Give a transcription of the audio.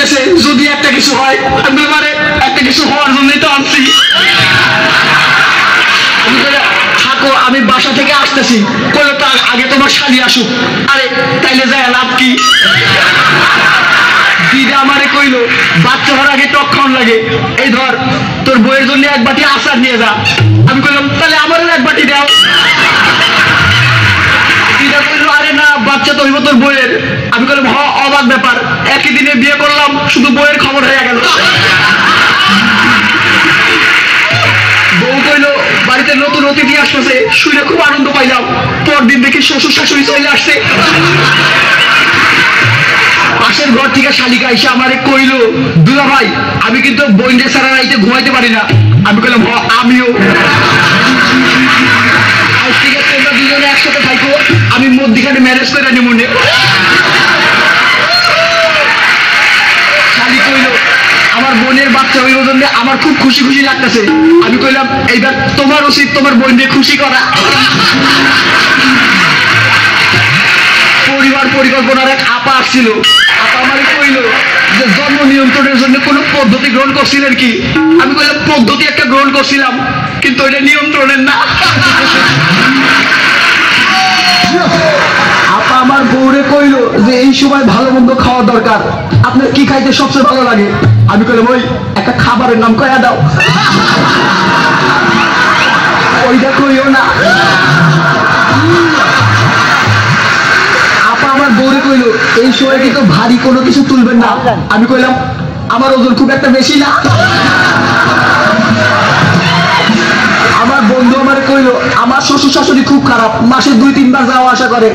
কইতেছে যদি একটা কিছু হয়, আমি মানে একটা কিছু হওয়ার জন্যই তো আনছি। থাকো আমি বাসা থেকে আসতেছি। কইলো তার আগে তোমার শালি আসুক। আরে তাইলে যায় লাভ কি? দিদা আমারে কইলো বাচ্চা হওয়ার আগে টক খাওয়ান লাগে, এই ধর তোর বইয়ের জন্য এক বাটি আচার নিয়ে যা। আমি কইলাম তাহলে আমারও এক বাটি দাও। দিদা কইলো আরে না, বাচ্চা তো হইব তোর বইয়ের। আমি কইলাম হ, অবাক ব্যাপার, একই দিনে বিয়ে করলাম, শুধু বইয়ের খবর হয়ে গেল। বউ কইলো বাড়িতে নতুন অতিথি আসতেছে, শুনে খুব আনন্দ পাইলাম। পরদিন দেখি শ্বশুর শাশুড়ি চলে আসছে। পাশের ঘর থেকে শালিকা এসে আমারে কইলো দুলা ভাই আমি কিন্তু বইন্ডে সারা রাইতে ঘুমাইতে পারি না। আমি কইলাম হ, আমিও। আজ থেকে তোমরা দুজনে একসাথে থাকো, আমি মধ্যখানে ম্যারেজ করে আনি মনে। শালি কইলো আমার বোনের বাচ্চা হইব জন্য আমার খুব খুশি খুশি লাগতেছে। আমি কইলাম এইবার তোমার উচিত তোমার বোনকে খুশি করা। পরিবার পরিকল্পনার এক আপা আসছিল। আপা আমারে কইলো যে জন্ম নিয়ন্ত্রণের জন্য কোন পদ্ধতি গ্রহণ করছিলেন কি? আমি কইলাম পদ্ধতি একটা গ্রহণ করছিলাম, কিন্তু এটা নিয়ন্ত্রণের না। আপা আমার বউরে কইলো যে এই সময় ভালো মন্দ খাওয়া দরকার, আপনার কি খাইতে সবচেয়ে ভালো লাগে? আমি কইলাম ওই একটা খাবারের নাম কয়া দাও। ওইটা কইও না। আপা আমার বউরে কইলো এই সময় কিন্তু ভারী কোনো কিছু তুলবেন না। আমি কইলাম আমার ওজন খুব একটা বেশি না। আমার বন্ধু আমার কইলো আমার শ্বশুর শাশুড়ি খুব খারাপ, মাসে 2-3 বার যাওয়া আসা করে।